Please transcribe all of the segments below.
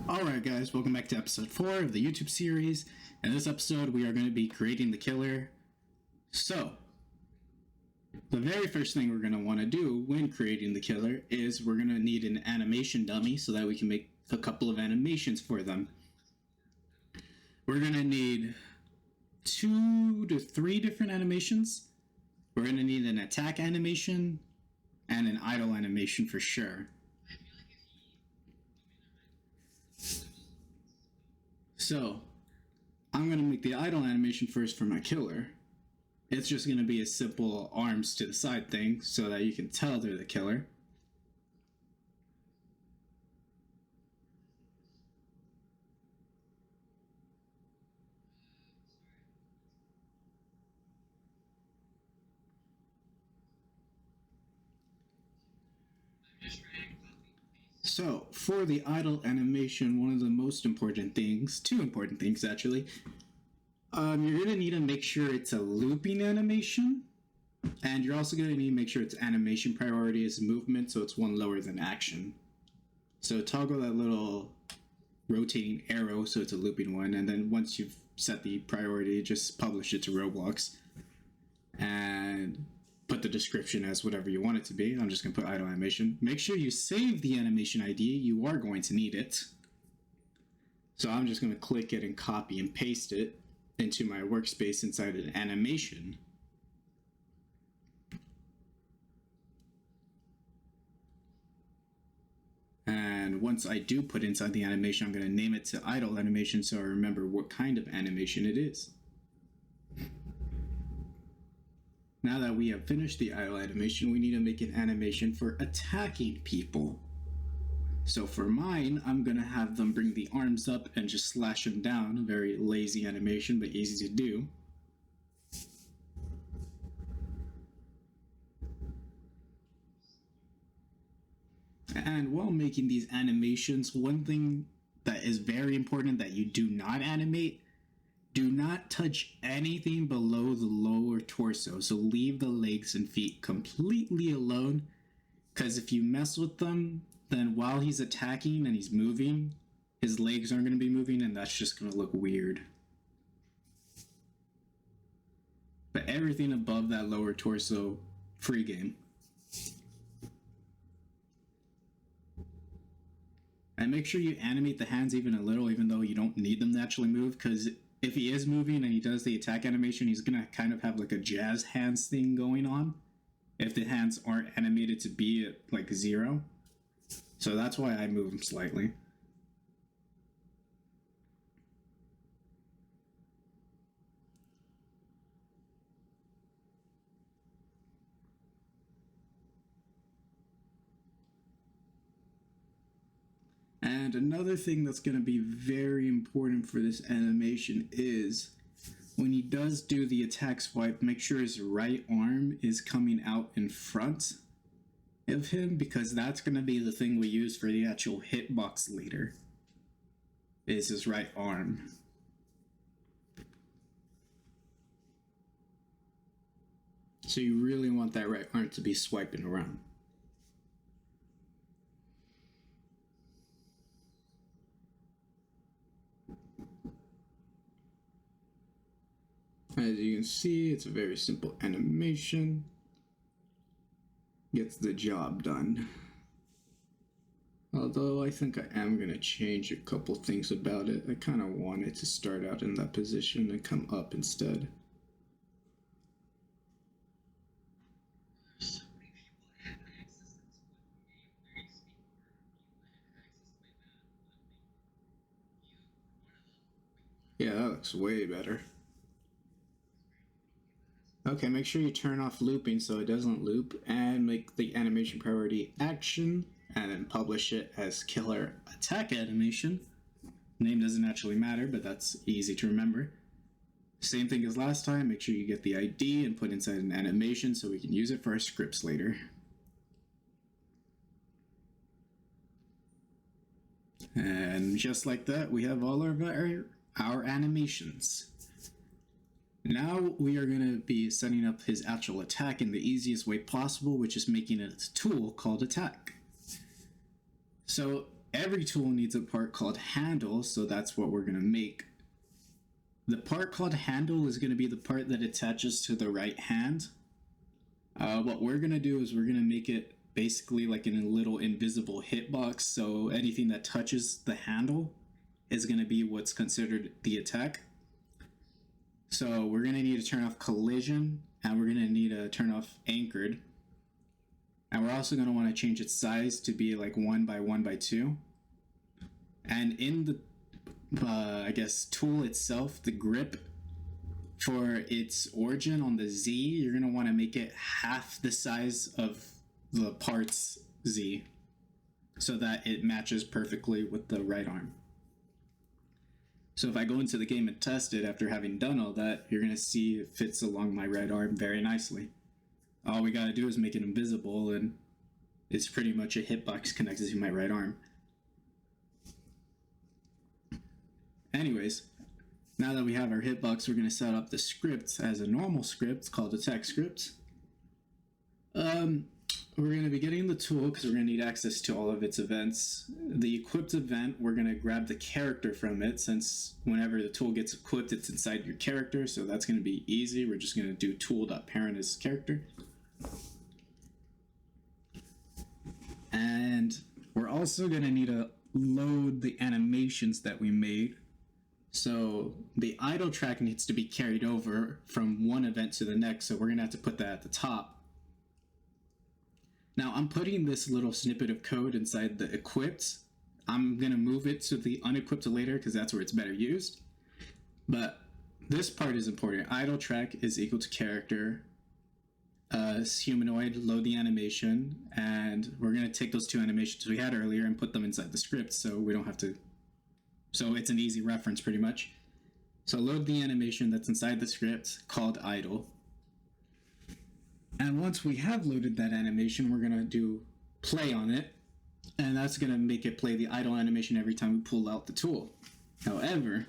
Alright guys, welcome back to episode 4 of the YouTube series. In this episode we are going to be creating the killer. So, the very first thing we're going to want to do when creating the killer is we're going to need an animation dummy so that we can make a couple of animations for them. We're going to need 2 to 3 different animations. We're going to need an attack animation and an idle animation for sure. So, I'm going to make the idle animation first for my killer. It's just going to be a simple arms to the side thing so that you can tell they're the killer. So, for the idle animation, one of the most important things, 2 important things actually, you're going to need to make sure it's a looping animation, and you're also going to need to make sure its animation priority is movement, so it's 1 lower than action. So toggle that little rotating arrow so it's a looping one, and then once you've set the priority, just publish it to Roblox, and put the description as whatever you want it to be. I'm just going to put idle animation. Make sure you save the animation ID. You are going to need it. So I'm just going to click it and copy and paste it into my workspace inside an animation. And once I do put inside the animation, I'm going to name it to idle animation so I remember what kind of animation it is. Now that we have finished the idle animation, we need to make an animation for attacking people. So for mine, I'm going to have them bring the arms up and just slash them down. A very lazy animation, but easy to do. And while making these animations, one thing that is very important that you do not animate, do not touch anything below the lower torso. So leave the legs and feet completely alone, because if you mess with them, then while he's attacking and he's moving, his legs aren't going to be moving, and that's just going to look weird. But everything above that lower torso, free game. And make sure you animate the hands even a little, even though you don't need them to actually move, because if he is moving and he does the attack animation, he's going to kind of have like a jazz hands thing going on if the hands aren't animated to be at like 0. So that's why I move them slightly. And another thing that's going to be very important for this animation is when he does do the attack swipe, make sure his right arm is coming out in front of him, because that's going to be the thing we use for the actual hitbox later, is his right arm. So you really want that right arm to be swiping around. As you can see, it's a very simple animation. Gets the job done. Although I think I am going to change a couple things about it. I kind of want it to start out in that position and come up instead. Yeah, that looks way better. Okay, make sure you turn off looping so it doesn't loop, and make the animation priority action, and then publish it as killer attack animation. Name doesn't actually matter, but that's easy to remember. Same thing as last time, make sure you get the ID and put inside an animation so we can use it for our scripts later. And just like that, we have all of our animations. Now we are going to be setting up his actual attack in the easiest way possible, which is making it a tool called attack. So every tool needs a part called handle, so that's what we're going to make. The part called handle is going to be the part that attaches to the right hand. What we're going to do is we're going to make it basically like in a little invisible hitbox, so anything that touches the handle is going to be what's considered the attack. So we're going to need to turn off collision, and we're going to need to turn off anchored. And we're also going to want to change its size to be like 1 by 1 by 2. And in the tool itself, the grip for its origin on the Z, you're going to want to make it half the size of the part's Z so that it matches perfectly with the right arm. So if I go into the game and test it after having done all that, you're going to see it fits along my right arm very nicely. All we got to do is make it invisible, and it's pretty much a hitbox connected to my right arm. Anyways, now that we have our hitbox, we're going to set up the script as a normal script called a text script. We're going to be getting the tool because we're going to need access to all of its events. The equipped event, we're going to grab the character from it, since whenever the tool gets equipped, it's inside your character, so that's going to be easy. We're just going to do tool.parent as character. And we're also going to need to load the animations that we made. So the idle track needs to be carried over from one event to the next, so we're going to have to put that at the top. Now I'm putting this little snippet of code inside the equipped. I'm going to move it to the unequipped later because that's where it's better used. But this part is important. Idle track is equal to character, humanoid, load the animation, and we're going to take those two animations we had earlier and put them inside the script so we don't have to. So it's an easy reference pretty much. So load the animation that's inside the script called idle. And once we have loaded that animation, we're going to do play on it, and that's going to make it play the idle animation every time we pull out the tool. However,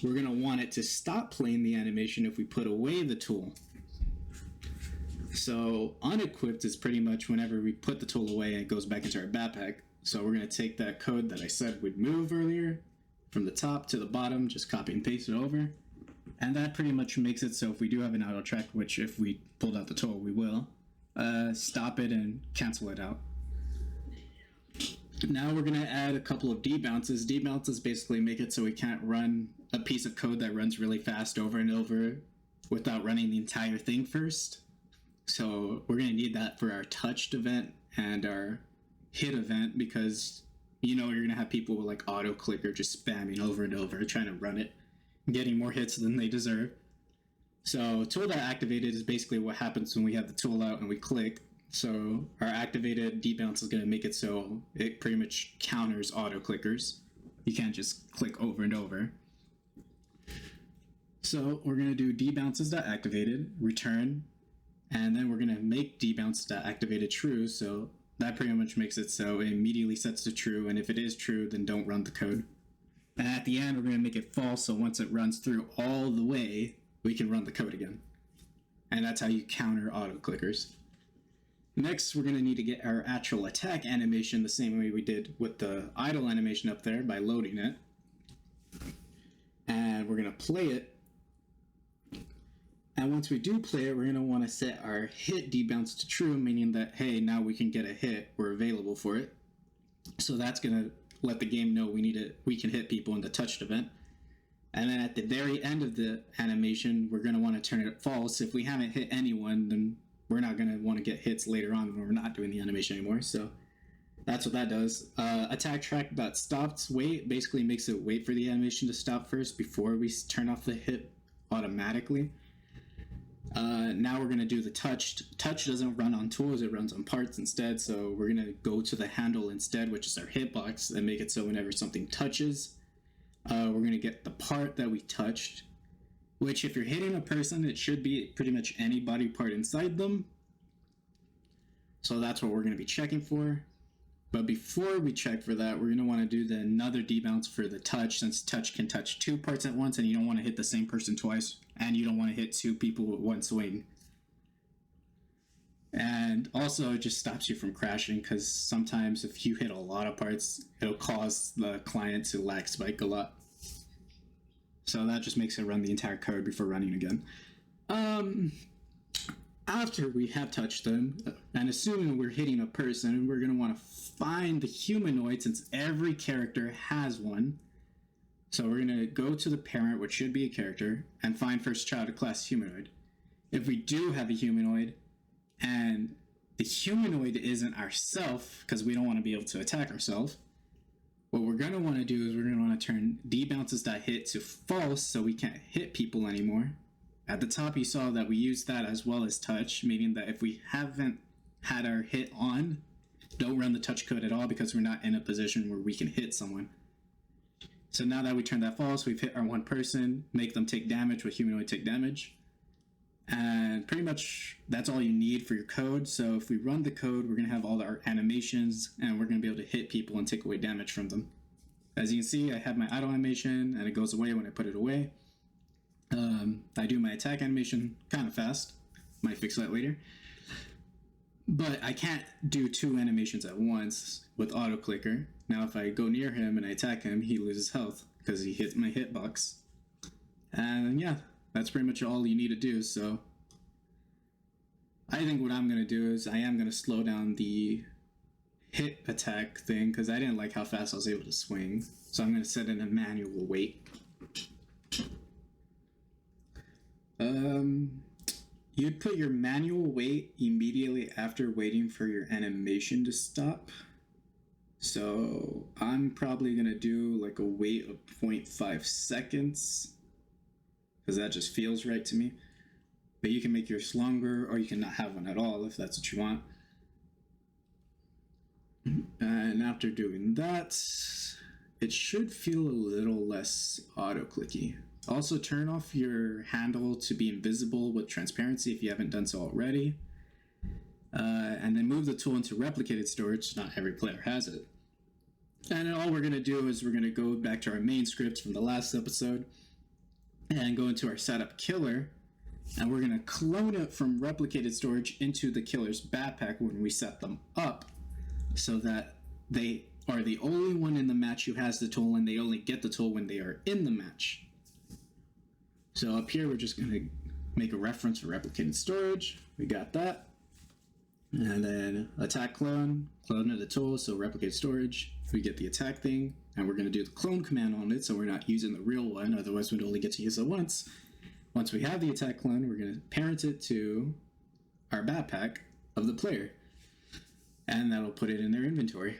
we're going to want it to stop playing the animation if we put away the tool. So unequipped is pretty much whenever we put the tool away, it goes back into our backpack. So we're going to take that code that I said would move earlier from the top to the bottom, just copy and paste it over. And that pretty much makes it so if we do have an idle track, which if we pulled out the tool, we will, stop it and cancel it out. Now we're going to add a couple of debounces. Debounces basically make it so we can't run a piece of code that runs really fast over and over without running the entire thing first. So we're going to need that for our touched event and our hit event, because you know you're going to have people with like auto clicker just spamming over and over trying to run it, getting more hits than they deserve. So tool.activated is basically what happens when we have the tool out and we click. So our activated debounce is going to make it so it pretty much counters auto clickers. You can't just click over and over. So we're going to do debounces.activated, return, and then we're going to make debounce.activated true. So that pretty much makes it so it immediately sets to true, and if it is true, then don't run the code. And at the end, we're going to make it false, so once it runs through all the way, we can run the code again. And that's how you counter auto clickers. Next, we're going to need to get our actual attack animation the same way we did with the idle animation up there by loading it. And we're going to play it. And once we do play it, we're going to want to set our hit debounce to true, meaning that, hey, now we can get a hit. We're available for it. So that's going to let the game know we can hit people in the touched event. And then at the very end of the animation, we're going to want to turn it false. If we haven't hit anyone, then we're not going to want to get hits later on when we're not doing the animation anymore. So that's what that does. Attack track.stopped wait basically makes it wait for the animation to stop first before we turn off the hit automatically. Now we're going to do the touched. Touch doesn't run on tools, it runs on parts instead. So we're going to go to the handle instead, which is our hitbox, and make it so whenever something touches, we're going to get the part that we touched, which if you're hitting a person, it should be pretty much any body part inside them. So that's what we're going to be checking for. But before we check for that, we're going to want to do another debounce for the touch, since touch can touch two parts at once, and you don't want to hit the same person twice, and you don't want to hit two people with one swing. And also, it just stops you from crashing because sometimes if you hit a lot of parts, it'll cause the client to lag spike a lot. So that just makes it run the entire code before running again. After we have touched them, and assuming we're hitting a person, we're going to want to find the humanoid since every character has one. So we're going to go to the parent, which should be a character, and find first child of class humanoid. If we do have a humanoid, and the humanoid isn't ourself, because we don't want to be able to attack ourselves, what we're going to want to do is we're going to want to turn dbounces.hit to false so we can't hit people anymore. At the top, you saw that we used that as well as touch, meaning that if we haven't had our hit on, don't run the touch code at all because we're not in a position where we can hit someone. So now that we turned that false, we've hit our one person, make them take damage with humanoid take damage. And pretty much that's all you need for your code. So if we run the code, we're going to have all our animations and we're going to be able to hit people and take away damage from them. As you can see, I have my idle animation and it goes away when I put it away. I do my attack animation kind of fast. Might fix that later. But I can't do two animations at once with auto clicker. Now if I go near him and I attack him, he loses health because he hit my hitbox. And yeah, that's pretty much all you need to do. So I think what I'm going to do is I am going to slow down the hit attack thing because I didn't like how fast I was able to swing. So I'm going to set in a manual wait. You'd put your manual wait immediately after waiting for your animation to stop. So I'm probably going to do like a wait of 0.5 seconds because that just feels right to me. But you can make yours longer or you can not have one at all if that's what you want. And after doing that, it should feel a little less auto-clicky. Also, turn off your handle to be invisible with transparency if you haven't done so already. And then move the tool into replicated storage. Not every player has it. And then all we're going to do is we're going to go back to our main script from the last episode and go into our setup killer. And we're going to clone it from replicated storage into the killer's backpack when we set them up so that they are the only one in the match who has the tool and they only get the tool when they are in the match. So up here, we're just going to make a reference for replicated storage. We got that. And then attack clone of the tool, so replicated storage. We get the attack thing, and we're going to do the clone command on it, so we're not using the real one, otherwise we'd only get to use it once. Once we have the attack clone, we're going to parent it to our backpack of the player. And that'll put it in their inventory.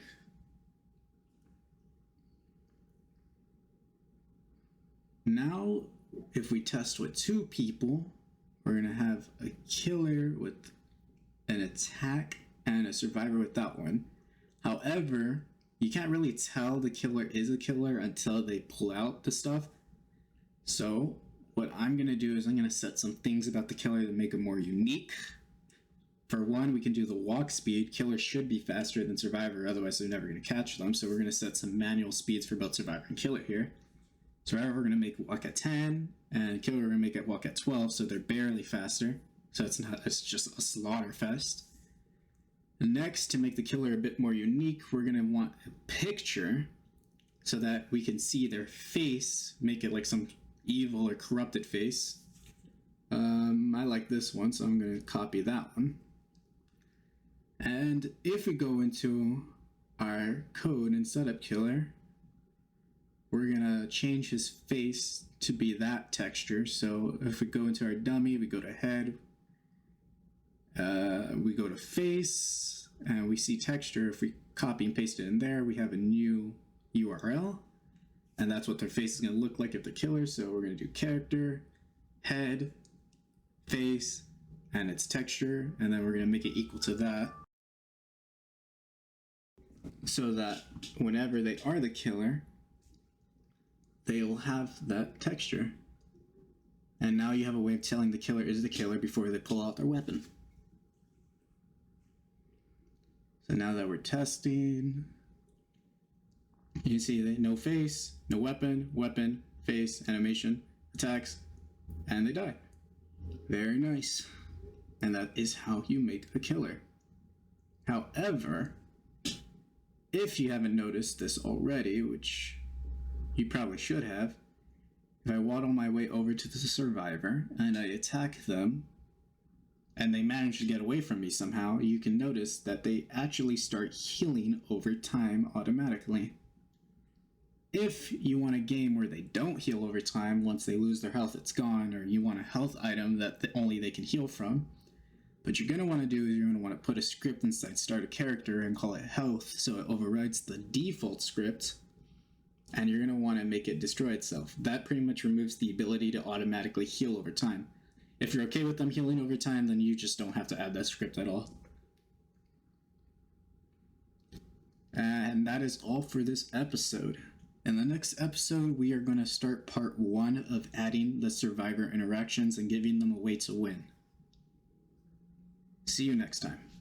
Now, if we test with two people, we're going to have a killer with an attack and a survivor with that one. However, you can't really tell the killer is a killer until they pull out the stuff. So what I'm going to do is I'm going to set some things about the killer to make it more unique. For one, we can do the walk speed. Killer should be faster than survivor, otherwise they're never going to catch them. So we're going to set some manual speeds for both survivor and killer here. Survivor, we're going to make walk at 10, and killer, we're going to make it walk at 12, so they're barely faster. So it's just a slaughter fest. Next, to make the killer a bit more unique, we're going to want a picture so that we can see their face, make it like some evil or corrupted face. I like this one, so I'm going to copy that one. And if we go into our code and setup killer, we're going to change his face to be that texture. So if we go into our dummy, we go to head, we go to face, and we see texture. If we copy and paste it in there, we have a new URL, and that's what their face is going to look like if they're killer. So we're going to do character, head, face, and its texture, and then we're going to make it equal to that so that whenever they are the killer, they'll have that texture. And now you have a way of telling the killer is the killer before they pull out their weapon. So now that we're testing, you see that no face, no weapon, weapon, face, animation, attacks, and they die. Very nice. And that is how you make a killer. However, if you haven't noticed this already, which you probably should have, if I waddle my way over to the survivor and I attack them, and they manage to get away from me somehow, you can notice that they actually start healing over time automatically. If you want a game where they don't heal over time, once they lose their health it's gone, or you want a health item that only they can heal from, what you're going to want to do is you're going to want to put a script inside start a character and call it health, so it overrides the default script, and you're going to want to make it destroy itself. That pretty much removes the ability to automatically heal over time. If you're okay with them healing over time, then you just don't have to add that script at all. And that is all for this episode. In the next episode, we are going to start part 1 of adding the survivor interactions and giving them a way to win. See you next time.